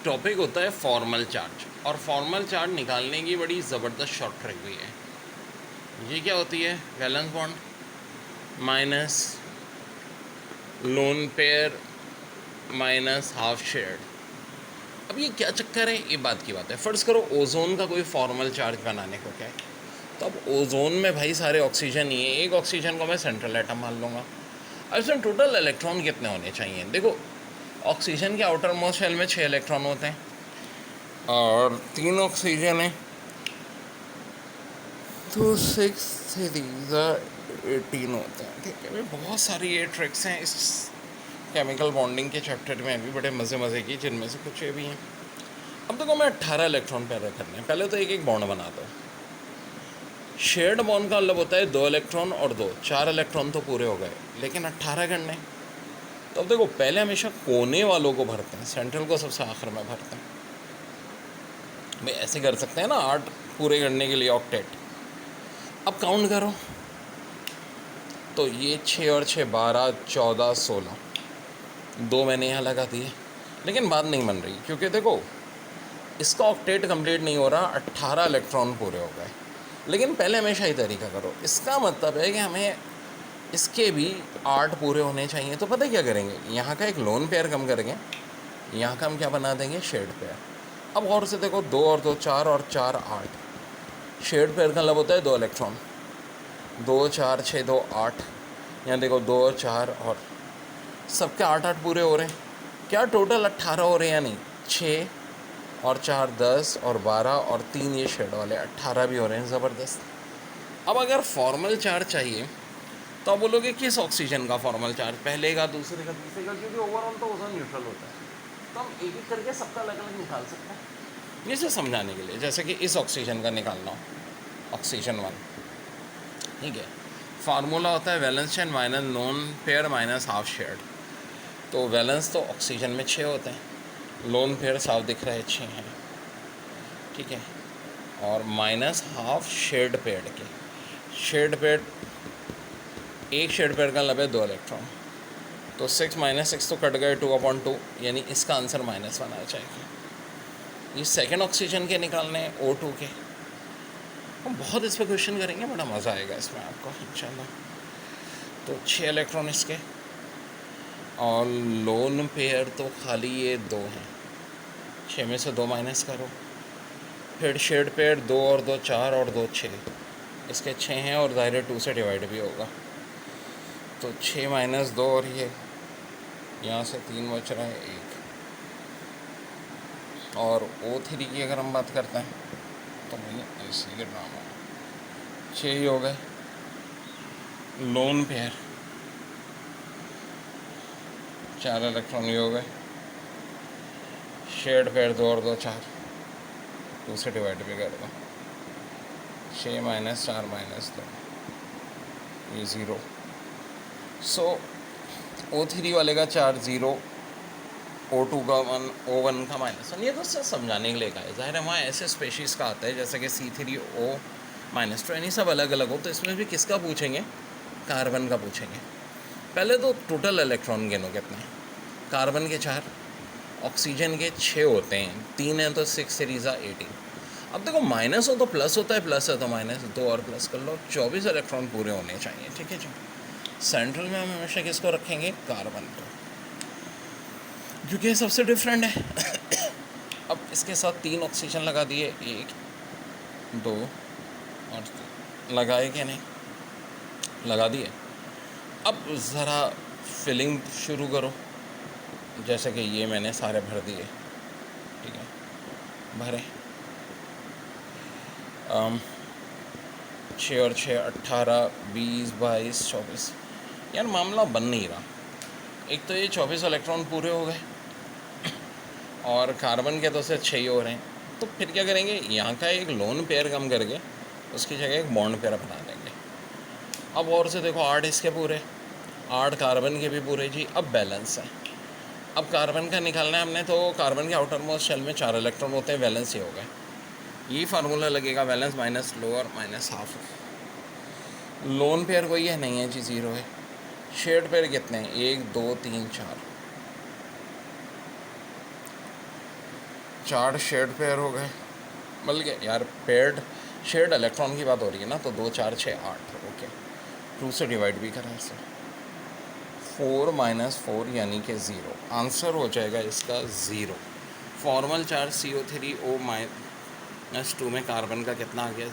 Topic होता है formal charge, और फॉर्मल चार्ज निकालने की बड़ी ज़बरदस्त शॉर्ट ट्रिक भी है। ये क्या होती है? Valence bond minus lone pair minus half shared. अब ये क्या चक्कर है, ये बात की बात है। फ़र्ज़ करो ओजोन का कोई फॉर्मल चार्ज बनाने को क्या है, तो अब ओजोन में भाई सारे ऑक्सीजन ही है। एक ऑक्सीजन को मैं सेंट्रल एटम मान लूँगा। अब इसमें टोटल इलेक्ट्रॉन कितने होने चाहिए? देखो, ऑक्सीजन के आउटर मोस्ट शेल में 6 इलेक्ट्रॉन होते हैं और 3 ऑक्सीजन है, तो 6 18 होते हैं। ठीक है भाई, बहुत सारी ये ट्रिक्स हैं इस केमिकल बॉन्डिंग के चैप्टर में भी, बड़े मज़े की, जिनमें से कुछ ये भी हैं। अब देखो, मैं 18 इलेक्ट्रॉन पैदा करने हैं। पहले तो एक एक बॉन्ड बना दो। शेयर्ड बॉन्ड का मतलब होता है 2 इलेक्ट्रॉन और 2, 4 इलेक्ट्रॉन तो पूरे हो गए, लेकिन 18 करने। तो अब देखो, पहले हमेशा कोने वालों को भरते हैं, सेंट्रल को सबसे आखिर में भरते हैं। भाई ऐसे कर सकते हैं ना 8 पूरे करने के लिए ऑक्टेट। अब काउंट करो, तो ये 6 और 6 12 14 16, 2 मैंने यहाँ लगा दिए, लेकिन बात नहीं बन रही, क्योंकि देखो इसका ऑक्टेट कंप्लीट नहीं हो रहा, 18 इलेक्ट्रॉन पूरे हो गए। लेकिन पहले हमेशा ही तरीका करो। इसका मतलब है कि हमें इसके भी 8 पूरे होने चाहिए। तो पता क्या करेंगे, यहाँ का एक लोन पेयर कम करेंगे, यहाँ का हम क्या बना देंगे, शेड पेयर। अब और से देखो, 2 और 2 4 और 4 8। शेड पेयर का मतलब होता है 2 इलेक्ट्रॉन, 2 4 6 2 8। यहाँ देखो 2 और 4 और सबके 8 8 पूरे हो रहे हैं। क्या टोटल 18 हो रहे हैं? या नहीं, 6 और 4 10 और 12 और 3 ये शेड वाले 18 भी हो रहे हैं। ज़बरदस्त। अब अगर फॉर्मल चार्ज चाहिए तो आप बोलोगे किस ऑक्सीजन का फॉर्मल चार्ज, पहले का, दूसरे का, तीसरे का, क्योंकि ओवरऑल तो ओजोन न्यूट्रल होता है, तो हम एक एक करके सबका अलग अलग निकाल सकते हैं। इसे समझाने के लिए, जैसे कि इस ऑक्सीजन का निकालना हो, ऑक्सीजन 1, ठीक है। फार्मूला होता है valence chain minus lone pair minus half shared. तो वैलेंस तो ऑक्सीजन में 6 होते हैं, लोन पेयर साफ दिख रहा है 6 हैं, ठीक है, और माइनस हाफ शेयर्ड पेयर के। शेयर्ड पेयर, एक शेयर्ड पेयर का मतलब है 2 इलेक्ट्रॉन, तो 6 माइनस 6 तो कट गए, 2/2, यानी इसका आंसर -1 आ जाएगा। ये सेकंड ऑक्सीजन के निकालने हैं, O2 के। हम बहुत इस पर क्वेश्चन करेंगे, बड़ा मज़ा आएगा इसमें आपको इंशाल्लाह। तो 6 इलेक्ट्रॉन इसके, और लोन पेयर तो खाली ये 2 हैं, 6 में से 2 माइनस करो। फिर शेयर्ड पेयर 2 और 2 4 और 2 6, इसके 6 हैं और ज़ाहिर 2 से डिवाइड भी होगा, तो 6 माइनस 2 और ये यहाँ से 3 बच रहा है 1। और O3 की अगर हम बात करते हैं तो मैंने ऐसे के ड्रामा 6 ही हो गए। लोन पेयर 4 इलेक्ट्रॉन ही हो गए। शेयर्ड पेयर 2 और 2 4, 2 से डिवाइड भी कर दो, 6 माइनस 4 माइनस 2, ये 0। सो O3 वाले का 4 0, O2 का 1, O1 का -1। ये तो सिर्फ समझाने के लिए का है, ज़ाहिर है वहाँ ऐसे स्पेशीज़ का आता है जैसे कि C3O-2, यानी सब अलग अलग हो। तो इसमें भी किसका पूछेंगे, कार्बन का पूछेंगे। पहले तो टोटल इलेक्ट्रॉन गिनो कितने हैं। कार्बन के 4, ऑक्सीजन के 6 होते हैं, 3 हैं तो 6 सीरीज़ा 18। अब देखो माइनस हो तो प्लस होता है, प्लस है तो माइनस, 2 और प्लस कर लो, 24 इलेक्ट्रॉन पूरे होने चाहिए, ठीक है जी। सेंट्रल में हम हमेशा किसको रखेंगे, कार्बन को, क्योंकि ये सबसे डिफरेंट है। अब इसके साथ 3 ऑक्सीजन लगा दिए, 1 2 और 3 लगाए कि नहीं, लगा दिए। अब ज़रा फिलिंग शुरू करो, जैसे कि ये मैंने सारे भर दिए, ठीक है, भरे। 6 और 6 18 20 22 24। यार मामला बन नहीं रहा। एक तो ये 24 इलेक्ट्रॉन पूरे हो गए और कार्बन के तो से 6 ही हो रहे हैं, तो फिर क्या करेंगे, यहाँ का एक लोन पेयर कम करके उसकी जगह एक बॉन्ड पेयर बना देंगे। अब और से देखो 8 इसके पूरे, 8 कार्बन के भी पूरे जी। अब बैलेंस है, अब कार्बन का निकालना है हमने, तो कार्बन के आउटर मोस्ट शेल में 4 इलेक्ट्रॉन होते हैं, बैलेंस ही हो गए। यही फार्मूला लगेगा, balance minus lower minus half. Lone pair कोई है नहीं है जी, 0 है। शेयर्ड पेयर कितने हैं, 1 2 3 4, 4 शेड पेयर हो गए, मिल गए यार। पेयर्ड शेड इलेक्ट्रॉन की बात हो रही है ना, तो 2 4 6 8, ओके। 2 से डिवाइड भी करें इसे, 4 - 4 यानी कि 0, आंसर हो जाएगा इसका 0। फॉर्मल चार्ज CO3O-2 में कार्बन का कितना आ गया,